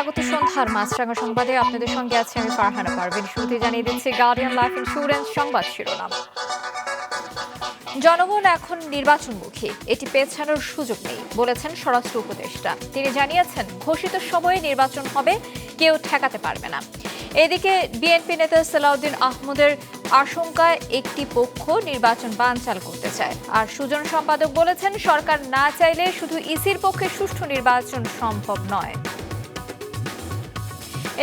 স্বাগত সন্ধ্যার মাছরাঙা সংবাদে আপনাদের সঙ্গে আছে আমি ফারহানা পারভিন। শুরুতে জানিয়ে দিচ্ছি গার্ডিয়ান লাইফ ইন্স্যুরেন্স সংবাদ শিরোনাম। জনগণ এখন নির্বাচনমুখী, এটি পেছানোর সুযোগ নেই বলেছেন স্বরাষ্ট্র উপদেষ্টা। তিনি জানিয়েছেন ঘোষিত সময়ে নির্বাচন হবে, কেউ ঠেকাতে পারবে না। এদিকে বিএনপি নেতা সালাউদ্দিন আহমদের আশঙ্কায় একটি পক্ষ নির্বাচন বানচাল করতে চায়, আর সুজন সম্পাদক বলেছেন সরকার না চাইলে শুধু ইসির পক্ষে সুষ্ঠু নির্বাচন সম্ভব নয়।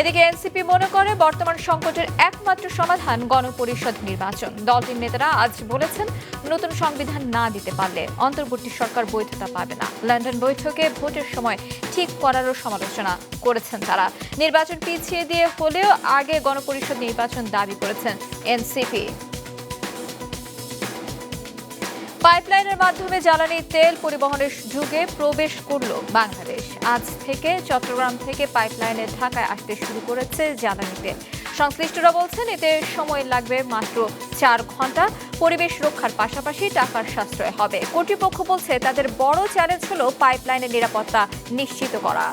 এদিকে এনসিপি মনে করে বর্তমান সংকটের একমাত্র সমাধান গণপরিষদ নির্বাচন। দলটির নেতারা আজ বলেছেন নতুন সংবিধান না দিতে পারলে অন্তর্বর্তী সরকার বৈধতা পাবে না। লন্ডন বৈঠকে ভোটের সময় ঠিক করারও সমালোচনা করেছেন তারা। নির্বাচন পিছিয়ে দিয়ে হলেও আগে গণপরিষদ নির্বাচন দাবি করেছেন এনসিপি। পাইপলাইনের মাধ্যমে জ্বালানি তেল পরিবহনের যুগে প্রবেশ করল বাংলাদেশ। আজ থেকে চট্টগ্রাম থেকে পাইপলাইনে ঢাকায় আসতে শুরু করেছে জ্বালানি তেল। সংশ্লিষ্টরা বলছেন এতে সময় লাগবে মাত্র 4 ঘন্টা। পরিবেশ রক্ষার পাশাপাশি টাকার সাশ্রয় হবে। কর্তৃপক্ষ বলছে তাদের বড় চ্যালেঞ্জ হল পাইপলাইনের নিরাপত্তা নিশ্চিত করা।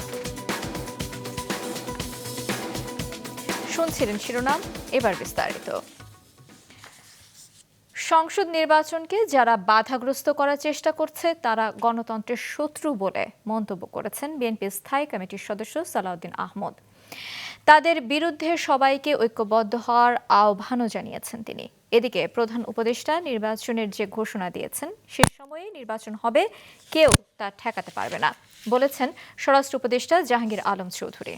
শুনছিলেন শিরোনাম, এবার বিস্তারিত। সংসদ নির্বাচনকে যারা বাধাগ্রস্ত করার চেষ্টা করছে তারা গণতন্ত্রের শত্রু বলে মন্তব্য করেছেন বিএনপি স্থায়ী কমিটির সদস্য সালাউদ্দিন আহমদ। তাদের বিরুদ্ধে সবাইকে ঐক্যবদ্ধ হওয়ার আহ্বানও জানিয়েছেন তিনি। এদিকে প্রধান উপদেষ্টা নির্বাচনের যে ঘোষণা দিয়েছেন সে সময়ে নির্বাচন হবে, কেউ তা ঠেকাতে পারবে না বলেছেন স্বরাষ্ট্র উপদেষ্টা জাহাঙ্গীর আলম চৌধুরী।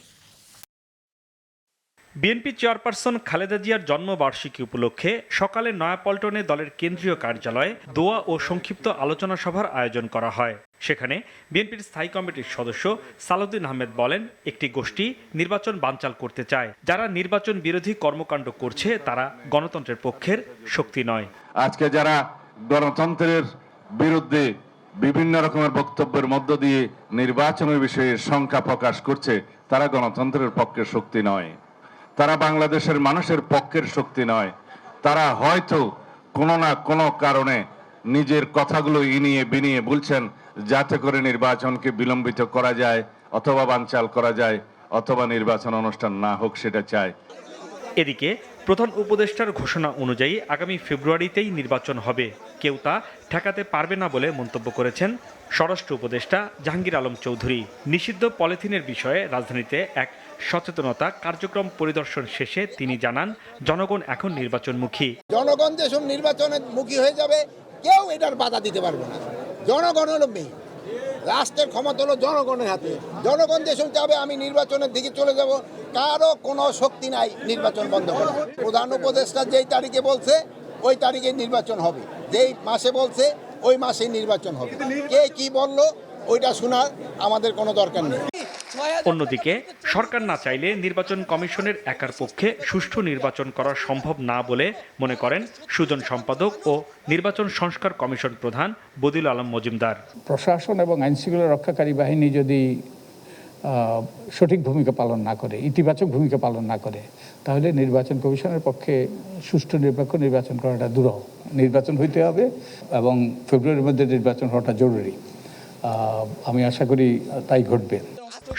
বিএনপি চেয়ারপারসন খালেদা জিয়ার জন্মবার্ষিকী উপলক্ষে সকালে নয়াপল্টনে দলের কেন্দ্রীয় কার্যালয়ে দোয়া ও সংক্ষিপ্ত আলোচনা সভার আয়োজন করা হয়। সেখানে বিএনপির স্থায়ী কমিটির সদস্য সালাউদ্দিন আহমেদ বলেন, একটি গোষ্ঠী নির্বাচন বানচাল করতে চায়। যারা নির্বাচন বিরোধী কর্মকাণ্ড করছে তারা গণতন্ত্রের পক্ষের শক্তি নয়। আজকে যারা গণতন্ত্রের বিরুদ্ধে বিভিন্ন রকমের বক্তব্যের মধ্য দিয়ে নির্বাচনের বিষয়ে শঙ্কা প্রকাশ করছে তারা গণতন্ত্রের পক্ষের শক্তি নয়, তারা বাংলাদেশের মানুষের পক্ষের শক্তি নয়। তারা হয়তো কোনো না কোনো কারণে নিজের কথাগুলো ইনিয়ে বিনিয়ে বলছেন যাতে করে নির্বাচনকে বিলম্বিত করা যায় অথবা বানচাল করা যায় অথবা নির্বাচন অনুষ্ঠান না হোক সেটা চায়। এদিকে প্রধান উপদেষ্টার ঘোষণা অনুযায়ী আগামী ফেব্রুয়ারিতেই নির্বাচন হবে, কেউ তা ঠেকাতে পারবে না বলে মন্তব্য করেছেন স্বরাষ্ট্র উপদেষ্টা জাহাঙ্গীর আলম চৌধুরী। নিষিদ্ধ পলিথিনের বিষয়ে রাজধানীতে এক সচেতনতা কার্যক্রম পরিদর্শন শেষে তিনি জানান, জনগণ এখন নির্বাচনমুখী। জনগণ যেসব নির্বাচনের মুখী হয়ে যাবে কেউ এটার বাধা দিতে পারবে না। জনগণ হলো মেয়ে, রাষ্ট্রের ক্ষমতা হলো জনগণের হাতে। জনগণ যেসব চাবে আমি নির্বাচনের দিকে চলে যাব, কারো কোনো শক্তি নাই নির্বাচন বন্ধ করা। প্রধান উপদেষ্টা যেই তারিখে বলছে ওই তারিখে নির্বাচন হবে, যেই মাসে বলছে ওই মাসেই নির্বাচন হবে। কে কি বললো ওইটা শোনার আমাদের কোনো দরকার নেই। অন্যদিকে সরকার না চাইলে নির্বাচন কমিশনের একার পক্ষে সুষ্ঠু নির্বাচন করা সম্ভব না বলে মনে করেন সুজন সম্পাদক ও নির্বাচন সংস্কার কমিশন প্রধান বদিউল আলম মজুমদার। প্রশাসন এবং আইনশৃঙ্খলা রক্ষাকারী বাহিনী যদি সঠিক ভূমিকা পালন না করে, ইতিবাচক ভূমিকা পালন না করে, তাহলে নির্বাচন কমিশনের পক্ষে সুষ্ঠু নিরপেক্ষ নির্বাচন করাটা দুরূহ। নির্বাচন হইতে হবে এবং ফেব্রুয়ারির মধ্যে নির্বাচন হওয়াটা জরুরি। আমি আশা করি তাই ঘটবে।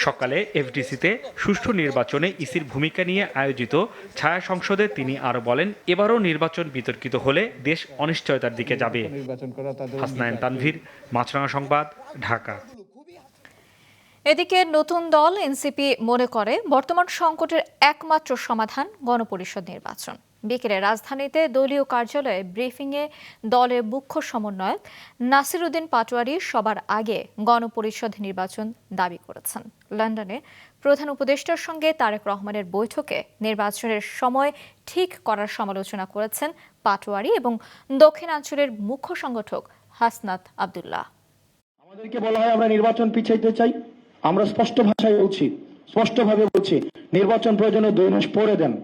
সকালে এফডিসিতে সুষ্ঠু নির্বাচনে ইসির ভূমিকা নিয়ে আয়োজিত ছায়া সংসদে তিনি আরো বলেন, এবারও নির্বাচন বিতর্কিত হলে দেশ অনিশ্চয়তার দিকে যাবে। হাসনাইন তানভীর, মাছরাঙা সংবাদ, ঢাকা। এদিকে নতুন দল এনসিপি মনে করে বর্তমান সংকটের একমাত্র সমাধান গণপরিষদ নির্বাচন। বিকেলে রাজধানীতে দলীয় কার্যালয়ে ব্রিফিংয়ে দলের মুখ্য সমন্বয়ক নাসির উদ্দিন পাটোয়ারি সবার আগে গণপরিষদ নির্বাচন দাবি করেছেন। লন্ডনে প্রধান উপদেষ্টার সঙ্গে তারেক রহমানের বৈঠকে নির্বাচনের সময় ঠিক করার সমালোচনা করেছেন পাটোয়ারি এবং দক্ষিণাঞ্চলের মুখ্য সংগঠক হাসনাত আব্দুল্লাহ। আমাদেরকে বলা হয় আমরা নির্বাচন পিছাইতে চাই, আমরা স্পষ্ট ভাষায় বলছি, স্পষ্টভাবে বলছি নির্বাচন প্রয়োজনে 2 মাস পরে দেন,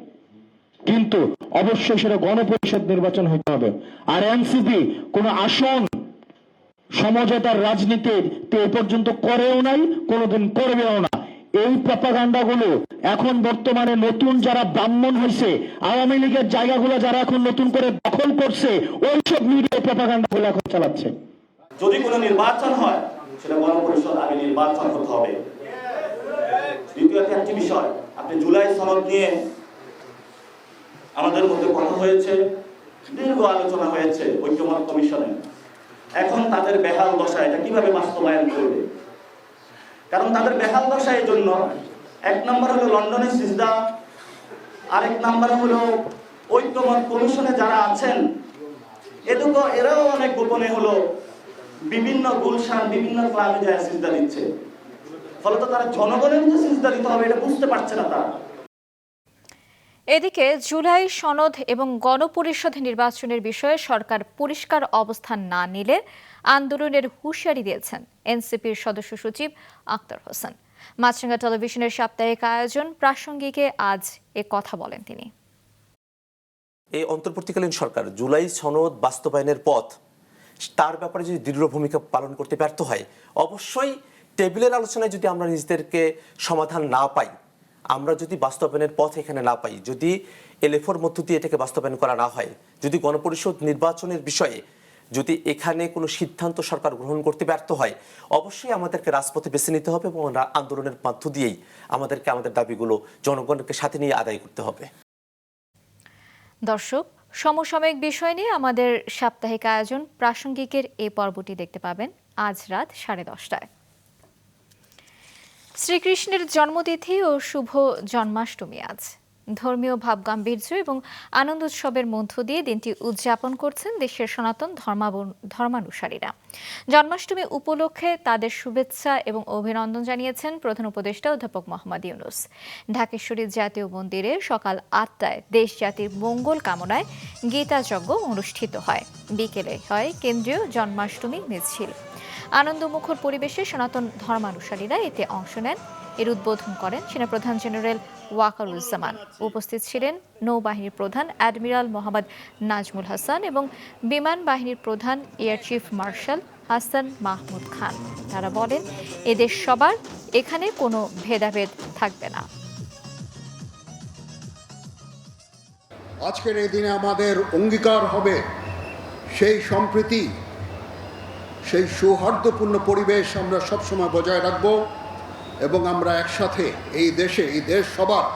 কিন্তু অবশ্যই সেটা গণপরিষদ নির্বাচন হতে হবে। আর এনসিপি কোন আসন সমঝোতার রাজনীতি এ পর্যন্ত করেও নাই, কোনোদিন করবেও না। এই প্রপাগান্ডাগুলো এখন বর্তমানে নতুন যারা ব্রাহ্মণ হয়েছে, আওয়ামী লীগের জায়গাগুলো যারা এখন নতুন করে দখল করছে, ওইসব মিডিয়া প্রপাগান্ডাগুলো এখন চালাচ্ছে। যদি কোনো নির্বাচন হয় সেটা গণপরিষদ আগে নির্বাচন করতে হবে। দ্বিতীয় একটি বিষয়, আপনি জুলাই সনদ নিয়ে আমাদের মধ্যে কথা হয়েছে, দীর্ঘ আলোচনা হয়েছে ঐক্যমত্য কমিশনে। এখন তাদের বেহাল দশা, এটা কিভাবে বাস্তবায়ন করবে? কারণ তাদের বেহাল দশা এই জন্য, এক নম্বর হলো লন্ডনের সিজদা, আরেক নম্বর হলো ঐক্যমত্য কমিশনে যারা আছেন এরাও অনেক গোপনে হলো বিভিন্ন গুলশান, বিভিন্ন ক্লাবে যায় সিজদা দিচ্ছে। ফলত তারা জনগণের যে সিজদা দিতে হবে এটা বুঝতে পারছে না তারা। এদিকে জুলাই সনদ এবং গণপরিষদ নির্বাচনের বিষয়ে সরকার পরিষ্কার অবস্থান না নিলে আন্দোলনের হুঁশিয়ারি দিয়েছেন এনসিপির সদস্য সচিব আক্তার হোসেন। মাছরাঙ্গা টেলিভিশনের সাপ্তাহিক আয়োজন প্রাসঙ্গিকে আজ এ কথা বলেন তিনি। এই অন্তর্বর্তীকালীন সরকার জুলাই সনদ বাস্তবায়নের পথ, তার ব্যাপারে যদি দৃঢ় ভূমিকা পালন করতে ব্যর্থ হয়, অবশ্যই টেবিলের আলোচনায় যদি আমরা নিজেদেরকে সমাধান না পাই, আমরা যদি বাস্তবায়নের পথ এখানে না পাই, যদি এলএফওর মধ্য দিয়ে এটাকে বাস্তবায়ন করা না হয়, যদি গণপরিষদ নির্বাচনের বিষয়ে যদি এখানে কোনো সিদ্ধান্ত সরকার গ্রহণ করতে ব্যর্থ হয়, অবশ্যই আমাদেরকে রাজপথে বেছে নিতে হবে এবং আন্দোলনের মধ্য দিয়েই আমাদেরকে আমাদের দাবিগুলো জনগণকে সাথে নিয়ে আদায় করতে হবে। দর্শক, সমসাময়িক বিষয় নিয়ে আমাদের সাপ্তাহিক আয়োজন প্রাসঙ্গিকের এই পর্বটি দেখতে পাবেন আজ রাত 10:30টায়। শ্রীকৃষ্ণের জন্মতিথি ও শুভ জন্মাষ্টমী আজ। ধর্মীয় ভাবগাম্ভীর্য এবং আনন্দ উৎসবের মধ্য দিয়ে দিনটি উদযাপন করছেন দেশের সনাতন ধর্মানুসারীরা। জন্মাষ্টমী উপলক্ষে তাদের শুভেচ্ছা এবং অভিনন্দন জানিয়েছেন প্রধান উপদেষ্টা অধ্যাপক মোহাম্মদ ইউনূস। ঢাকেশ্বরী জাতীয় মন্দিরে সকাল 8টায় দেশ জাতির মঙ্গল কামনায় গীতাযজ্ঞ অনুষ্ঠিত হয়। বিকেলে হয় কেন্দ্রীয় জন্মাষ্টমী মিছিল। আনন্দমুখর পরিবেশে সনাতন ধর্মানুসারীরা এতে অংশ নেন। এর উদ্বোধন করেন সেনাপ্রধান জেনারেল ওয়াকারুজ্জামান। উপস্থিত ছিলেন নৌবাহিনীর প্রধান অ্যাডমিরাল মোহাম্মদ নাজমুল হাসান এবং বিমান বাহিনীর প্রধান air chief marshal Hasan Mahmud Khan. তারা বলেন, এদেশ সবার, এখানে কোনো ভেদাভেদ থাকবে না। আজকের এই দিনে আমাদের অঙ্গীকার হবে সেই সম্প্রীতি, সেই সৌহার্দ্যপূর্ণ পরিবেশ আমরা সবসময় বজায় রাখব এবং আমরা একসাথে এই দেশ সবার,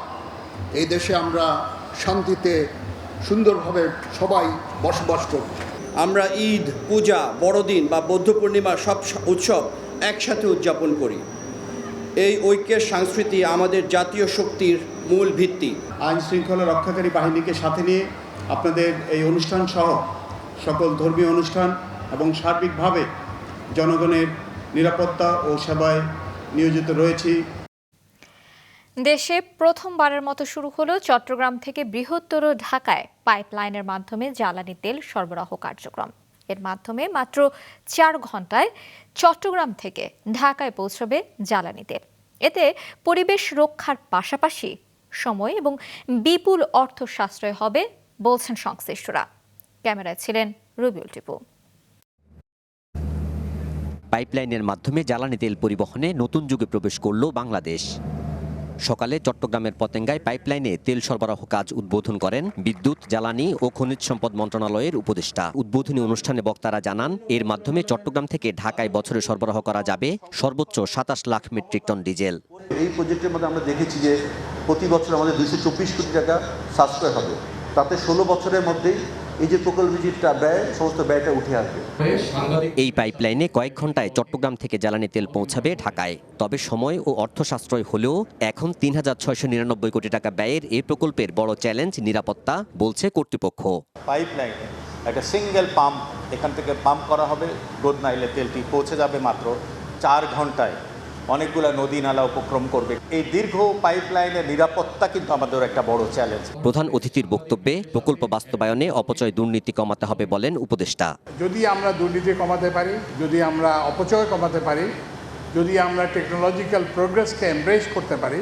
এই দেশে আমরা শান্তিতে সুন্দরভাবে সবাই বসবাস করব। আমরা ঈদ, পূজা, বড়দিন বা বৌদ্ধ পূর্ণিমা সব উৎসব একসাথে উদযাপন করি। এই ঐক্যের সংস্কৃতি আমাদের জাতীয় শক্তির মূল ভিত্তি। আইন শৃঙ্খলা রক্ষাকারী বাহিনীকে সাথে নিয়ে আপনাদের এই অনুষ্ঠান সহ সকল ধর্মীয় অনুষ্ঠান এবং সার্বিকভাবে জনগণের নিরাপত্তা ও সেবায় নিয়োজিত রয়েছি। দেশে প্রথমবারের মতো শুরু হলো চট্টগ্রাম থেকে বৃহত্তর ঢাকায় পাইপলাইনের মাধ্যমে জ্বালানি তেল সরবরাহ কার্যক্রম। এর মাধ্যমে মাত্র 4 ঘন্টায় চট্টগ্রাম থেকে ঢাকায় পৌঁছবে জ্বালানি তেল। এতে পরিবেশ রক্ষার পাশাপাশি সময় এবং বিপুল অর্থ সাশ্রয় হবে বলছেন সংশ্লিষ্টরা। ক্যামেরায় ছিলেন রবিউল টিপু। পাইপলাইনের মাধ্যমে জ্বালানি তেল পরিবহনে নতুন যুগে প্রবেশ করল বাংলাদেশ। সকালে চট্টগ্রামের পতেঙ্গায় পাইপলাইনে তেল সরবরাহ কাজ উদ্বোধন করেন বিদ্যুৎ, জ্বালানি ও খনিজ সম্পদ মন্ত্রণালয়ের উপদেষ্টা। উদ্বোধনী অনুষ্ঠানে বক্তারা জানান, এর মাধ্যমে চট্টগ্রাম থেকে ঢাকায় বছরে সরবরাহ করা যাবে সর্বোচ্চ 27 লাখ মেট্রিক টন ডিজেল। এই প্রজেক্টের মধ্যে আমরা দেখেছি যে প্রতি বছর আমাদের 224 কোটি টাকা সাশ্রয় হবে। তাতে 16 বছরের মধ্যেই এই যে প্রকল্পের যে ব্যয়, সমস্ত ব্যয়টা উঠে আসবে। এই পাইপলাইনে কয়েক ঘন্টায় চট্টগ্রাম থেকে জ্বালানি তেল পৌঁছাবে ঢাকায়। তবে সময় ও অর্থ সাশ্রয় হলেও এখন 3699 কোটি টাকা ব্যয়ের এই প্রকল্পের বড় চ্যালেঞ্জ নিরাপত্তা, বলছে কর্তৃপক্ষ। পাইপলাইনে একটা সিঙ্গেল পাম্প এখান থেকে পাম্প করা হবে, রোদনাইলে তেলটি পৌঁছে যাবে মাত্র 4 ঘন্টায়। অনেকগুলো নদী নালা উপক্রম করবে। এই দীর্ঘ পাইপলাইনের নিরাপত্তা কিন্তু আমাদের একটা বড় চ্যালেঞ্জ। প্রধান অতিথির বক্তব্যে প্রকল্প বাস্তবায়নে অপচয় দুর্নীতি কমাতে হবে বলেন উপদেষ্টা। যদি আমরা দুর্নীতি কমাতে পারি, যদি আমরা অপচয় কমাতে পারি, যদি আমরা টেকনোলজিক্যাল প্রোগ্রেসকে এমব্রেস করতে পারি,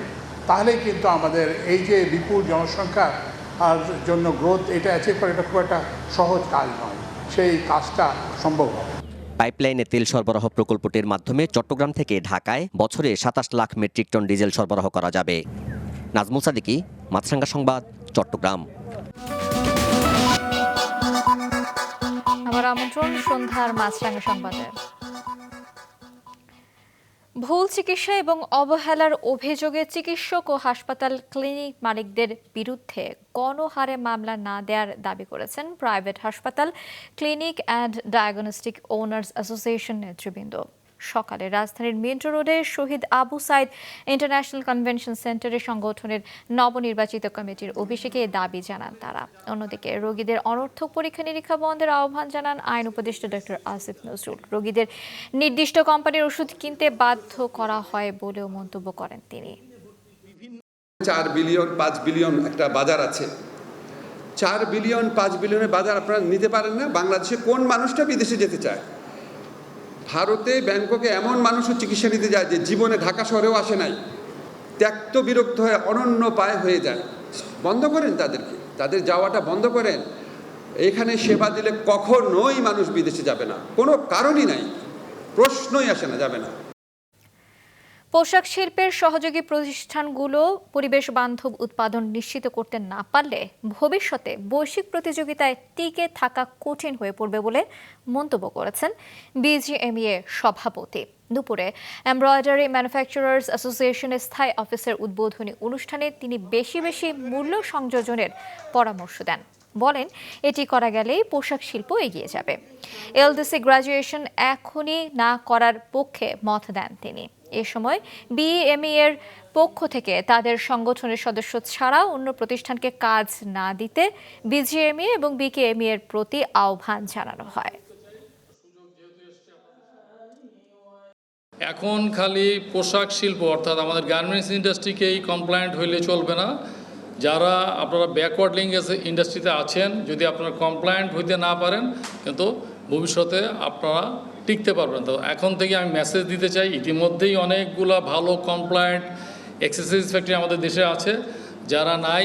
তাহলেই কিন্তু আমাদের এই যে বিপুল জনসংখ্যার জন্য গ্রোথ, এটা অ্যাচিভ করা এটা খুব একটা সহজ কাজ নয়। সেই কাজটা সম্ভব হবে। পাইপলাইনে তেল সরবরাহ প্রকল্পটির মাধ্যমে চট্টগ্রাম থেকে ঢাকায় বছরে 27 লাখ মেট্রিক টন ডিজেল সরবরাহ করা যাবে। নাজমুল সাদিকি, মাছরাঙ্গা সংবাদ, চট্টগ্রাম। আবার আমন্ত্রণ সন্ধ্যার মাছরাঙ্গা সংবাদে। ভুল চিকিৎসা এবং অবহেলার অভিযোগে চিকিৎসক ও হাসপাতাল ক্লিনিক মালিকদের বিরুদ্ধে গণহারে মামলা না দেওয়ার দাবি করেছেন প্রাইভেট হাসপাতাল clinic and diagnostic owners association নেতৃবৃন্দ। সকালে রাজধানীর মিন্টো রোডে শহীদ আবু সাইদ ইন্টারন্যাশনাল কনভেনশন সেন্টারে সংগঠনের নবনির্বাচিত কমিটির অভিষেকে এ দাবি জানান তারা। অন্যদিকে রোগীদের অনর্থক পরীক্ষা নিরীক্ষা বন্ধের আহ্বান জানান আইন উপদেষ্টা ডক্টর আসিফ নজরুল। রোগীদের নির্দিষ্ট কোম্পানির ওষুধ কিনতে বাধ্য করা হয় বলেও মন্তব্য করেন তিনি। 4 বিলিয়ন 5 বিলিয়ন একটা বাজার আছে। 4 বিলিয়ন 5 বিলিয়নের বাজার আপনারা নিতে পারেন না। বাংলাদেশে কোন মানুষটা বিদেশে যেতে চায়? ভারতে ব্যাংককে এমন মানুষও চিকিৎসা নিতে যায় যে জীবনে ঢাকা শহরেও আসে নাই, ত্যক্ত বিরক্ত হয়ে অনন্য পায় হয়ে যায়। বন্ধ করেন তাদেরকে, তাদের যাওয়াটা বন্ধ করেন। এখানে সেবা দিলে কখনোই মানুষ বিদেশে যাবে না, কোনো কারণই নাই, প্রশ্নই আসে না, যাবে না। পোশাক শিল্পের সহযোগী প্রতিষ্ঠানগুলো পরিবেশ বান্ধব উৎপাদন নিশ্চিত করতে না পারলে ভবিষ্যতে বৈশ্বিক প্রতিযোগিতায় টিকে থাকা কঠিন হয়ে পড়বে বলে মন্তব্য করেছেন বিজিএমইএ সভাপতি। দুপুরে এমব্রয়ডারি ম্যানুফ্যাকচারার্স অ্যাসোসিয়েশনের স্থায়ী অফিসের উদ্বোধনী অনুষ্ঠানে তিনি বেশি বেশি মূল্য সংযোজনের পরামর্শ দেন। বলেন, এটি করা গেলেই পোশাক শিল্প এগিয়ে যাবে। এলডিসি গ্র্যাজুয়েশন এখনই না করার পক্ষে মত দেন তিনি। এ সময় বিএমই এর পক্ষ থেকে তাদের সংগঠনের সদস্য ছাড়া অন্য প্রতিষ্ঠানকে কাজ না দিতে বিজিএমই এবং বিকেএমই এর প্রতি আহ্বান জানানো হয়। এখন খালি পোশাক শিল্প অর্থাৎ আমাদের গার্মেন্টস ইন্ডাস্ট্রিকেই কমপ্লায়েন্ট হইলে চলবে না। যারা আপনারা ব্যাকওয়ার্ড লিঙ্কেজ ইন্ডাস্ট্রিতে আছেন, যদি আপনারা কমপ্লায়েন্ট হইতে না পারেন কিন্তু ভবিষ্যতে আপনারা টিকতে পারবেন। তো এখন থেকে আমি মেসেজ দিতে চাই, ইতিমধ্যেই অনেকগুলা ভালো কমপ্লায়েন্ট এক্সারসাইজ ফ্যাক্টরি আমাদের দেশে আছে। যারা নাই,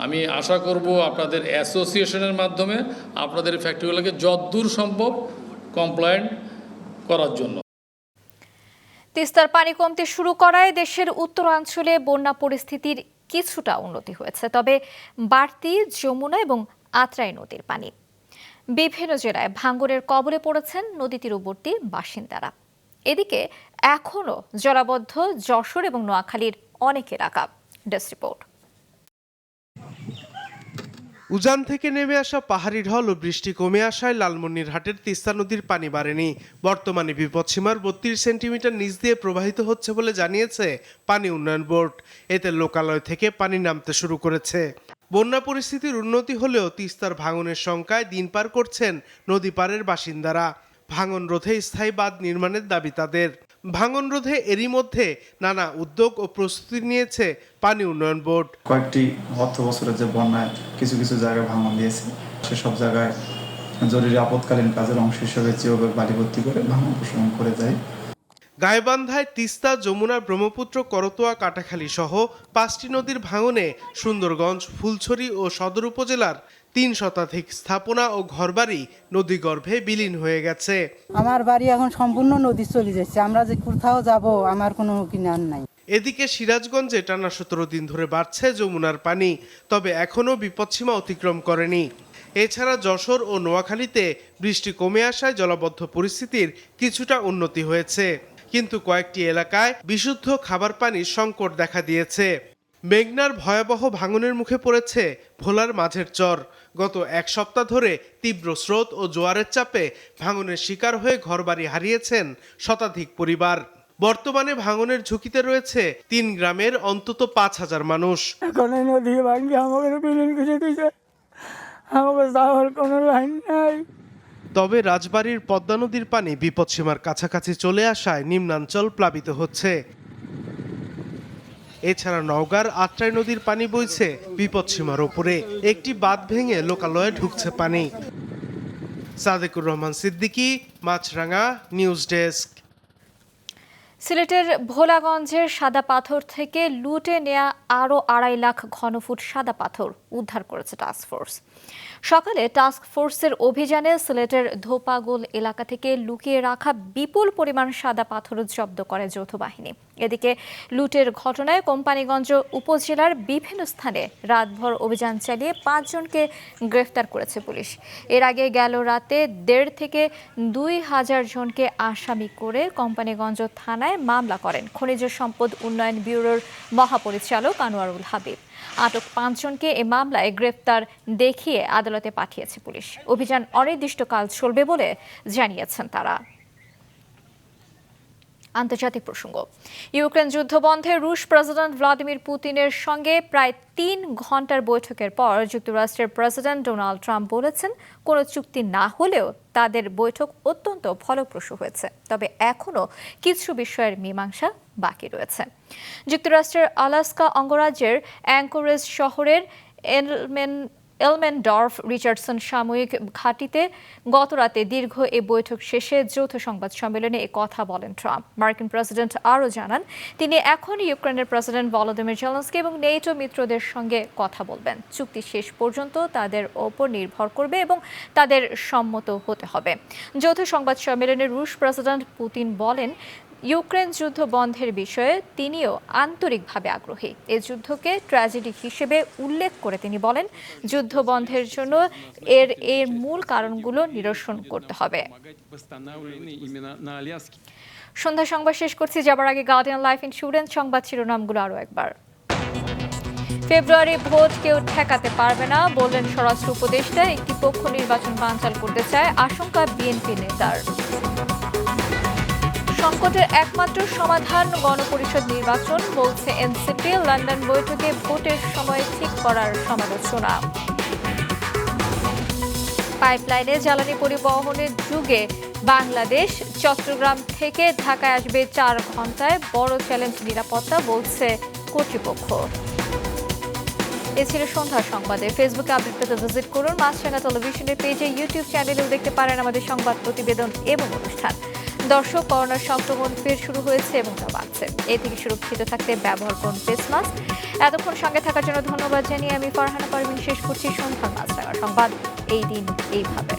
আমি আশা করব আপনাদের অ্যাসোসিয়েশনের মাধ্যমে আপনাদের ফ্যাক্টরিগুলোকে যতদূর সম্ভব কমপ্লায়েন্ট করার জন্য। তিস্তার পানি কমতে শুরু করায় দেশের উত্তরাঞ্চলে বন্যা পরিস্থিতির কিছুটা উন্নতি হয়েছে, তবে বাড়তি যমুনা এবং আত্রাই নদীর পানি। বিভিন্ন জেলায় ভাঙনের কবলে পড়েছেন নদী তীরবর্তী বাসিন্দারা। এদিকে এখনও জলাবদ্ধ যশোর এবং নোয়াখালীর অনেক এলাকা। Desk report. উজান থেকে নেমে আসা পাহাড়ি ঢল ও বৃষ্টি কমে আসায় লালমনিরহাটের তিস্তা নদীর পানি বাড়েনি। বর্তমানে বিপদসীমার 32 সেন্টিমিটার নিচ দিয়ে প্রবাহিত হচ্ছে বলে জানিয়েছে পানি উন্নয়ন বোর্ড। এতে লোকালয় থেকে পানি নামতে শুরু করেছে। বন্যা পরিস্থিতির উন্নতি হলেও তিস্তার ভাঙনের শঙ্কায় দিন পার করছেন নদী পাড়ের বাসিন্দারা। ভাঙন রোধে স্থায়ী বাঁধ নির্মাণের দাবি তাদের। ভাঙন রোধে এরই মধ্যে নানা উদ্যোগ ও প্রস্তুতি নিয়েছে পানি উন্নয়ন বোর্ড। কয়েকটি অর্থ বছরের যে বন্যায় কিছু কিছু জায়গায় ভাঙন দিয়েছে, সেসব জায়গায় জরুরি আপৎকালীন কাজের অংশ হিসেবে জিওব্যাগ বালি ভর্তি করে ভাঙন প্রশমন করে যায়। গাইবান্ধায় তিস্তা, যমুনা, ব্রহ্মপুত্র, করতোয়া, কাটাখালী সহ 5টি নদীর ভাঙনে সুন্দরগঞ্জ, ফুলছড়ি ও সদর উপজেলার 3 শতাধিক স্থাপনা ও ঘরবাড়ি নদীগর্ভে বিলীন হয়ে গেছে। আমার বাড়ি এখন সম্পূর্ণ নদী চলে যাচ্ছে, আমরা যে কোথাও যাব আমার কোনো কিনার নাই। এদিকে সিরাজগঞ্জে টানা 17 দিন ধরে বাড়ছে যমুনার পানি, তবে এখনও বিপদসীমা অতিক্রম করেনি। এছাড়া যশোর ও নোয়াখালীতে বৃষ্টি কমে আসায় জলাবদ্ধ পরিস্থিতির কিছুটা উন্নতি হয়েছে, কিন্তু কয়েকটি এলাকায় বিশুদ্ধ খাবার পানির সংকট দেখা দিয়েছে। মেঘনার ভয়াবহ ভাঙনের মুখে পড়েছে ভোলার মাঝের চর। গত 1 সপ্তাহ ধরে তীব্র স্রোত ও জোয়ারের চাপে ভাঙনের শিকার হয়ে ঘরবাড়ি হারিয়েছেন শতাধিক পরিবার। বর্তমানে ভাঙনের ঝুঁকিতে রয়েছে 3 গ্রামের অন্তত 5000 মানুষ। এখন নদী ভাঙে আমাদের বিলীন করে দিয়েছে, আমাদের যাওয়ার কোনো লাইন নাই। তবে রাজবাড়ীর পদ্মা নদীর পানি বিপদসীমার কাছাকাছি চলে আসায় নিম্নাঞ্চল প্লাবিত হচ্ছে। এছাড়া নওগাঁর আত্রাই নদীর পানি বইছে বিপদসীমার ওপরে। একটি বাঁধ ভেঙে লোকালয়ে ঢুকছে পানি। সাদেকুর রহমান সিদ্দিকী, মাছরাঙা, নিউজ ডেস্ক। সিলেটের ভোলাগঞ্জের সাদা পাথর থেকে লুটে নেয়া আরও 2.5 লাখ ঘনফুট সাদা পাথর উদ্ধার করেছে টাস্কফোর্স। সকালে টাস্কফোর্সের অভিযানে সিলেটের ধোপাগোল এলাকা থেকে লুকিয়ে রাখা বিপুল পরিমাণ সাদা পাথর জব্দ করে যৌথ বাহিনী। এদিকে লুটের ঘটনায় কোম্পানীগঞ্জ উপজেলার বিভিন্ন স্থানে রাতভর অভিযান চালিয়ে 5 জনকে গ্রেফতার করেছে পুলিশ। এর আগে গেল রাতে 1.5 থেকে 2,000 জনকে আসামি করে কোম্পানীগঞ্জ থানায় মামলা করেন খনিজ সম্পদ উন্নয়ন ব্যুরোর মহাপরিচালক আনোয়ারুল হাবিব। আটক 5 জনকে এ মামলায় গ্রেফতার দেখিয়ে আদালতে পাঠিয়েছে পুলিশ। অভিযান অনির্দিষ্টকাল চলবে বলে জানিয়েছেন তারা। আন্তর্জাতিক প্রসঙ্গ, ইউক্রেন যুদ্ধ বন্ধে রুশ প্রেসিডেন্ট ভ্লাদিমির পুতিনের সঙ্গে প্রায় 3 ঘন্টার বৈঠকের পর যুক্তরাষ্ট্রের প্রেসিডেন্ট ডোনাল্ড ট্রাম্প বলেছেন, কোনো চুক্তি না হলেও তাদের বৈঠক অত্যন্ত ফলপ্রসূ হয়েছে, তবে এখনও কিছু বিষয়ের মীমাংসা বাকি রয়েছে। যুক্তরাষ্ট্রের আলাস্কা অঙ্গরাজ্যের অ্যাঙ্করেজ শহরের এলমেনডর্ফ রিচার্ডসন সাময়িক ঘাঁটিতে গতরাতে দীর্ঘ এ বৈঠক শেষে যৌথ সংবাদ সম্মেলনে এ কথা বলেন ট্রাম্প। মার্কিন প্রেসিডেন্ট আরও জানান, তিনি এখন ইউক্রেনের প্রেসিডেন্ট ভলোদিমির জেলেনস্কি এবং নেটো মিত্রদের সঙ্গে কথা বলবেন। চুক্তি শেষ পর্যন্ত তাদের ওপর নির্ভর করবে এবং তাদের সম্মত হতে হবে। যৌথ সংবাদ সম্মেলনে রুশ প্রেসিডেন্ট পুতিন বলেন, ইউক্রেন যুদ্ধ বন্ধের বিষয়ে তিনিও আন্তরিকভাবে আগ্রহী। এই যুদ্ধকে ট্র্যাজেডি হিসেবে উল্লেখ করে তিনি বলেন, যুদ্ধ বন্ধের জন্য এর মূল কারণগুলো নিরসন করতে হবে। সন্ধ্যা সংবাদ শেষ করছি, যাবার আগে গার্ডিয়ান লাইফ ইন্স্যুরেন্স সংবাদ শিরোনামগুলো আরও একবার। ফেব্রুয়ারি ভোট কেউ ঠেকাতে পারবে না বললেন স্বরাষ্ট্র উপদেষ্টা। একটি পক্ষ নির্বাচন বানচাল করতে চায়, আশঙ্কা বিএনপি নেতার। সংকটের একমাত্র সমাধান গণপরিষদ নির্বাচন বলছে এনসিপি। লন্ডন বৈঠকে ভোটের সময় ঠিক করার সমালোচনা। পাইপলাইনে জ্বালানি পরিবহনের যুগে বাংলাদেশ চট্টগ্রাম থেকে ঢাকায় আসবে 4 ঘন্টায়, বড় চ্যালেঞ্জ নিরাপত্তা বলছে কর্তৃপক্ষ। এ ছিল সন্ধ্যার সংবাদে। ফেসবুকে আপডেট পেতে ভিজিট করুন মাছরাঙা টেলিভিশনের পেজে, ইউটিউব চ্যানেলেও দেখতে পারেন আমাদের সংবাদ প্রতিবেদন এবং অনুষ্ঠান। দর্শক, করোনার সংক্রমণ ফের শুরু হয়েছে এবং তা বাড়ছে। এ থেকে সুরক্ষিত থাকতে ব্যবহার করুন ফেস মাস্ক। এতক্ষণ সঙ্গে থাকার জন্য ধন্যবাদ জানিয়ে আমি ফারহানা পারভিন শেষ করছি সন্ধ্যার মাছরাঙা সংবাদ। এই দিন এইভাবে।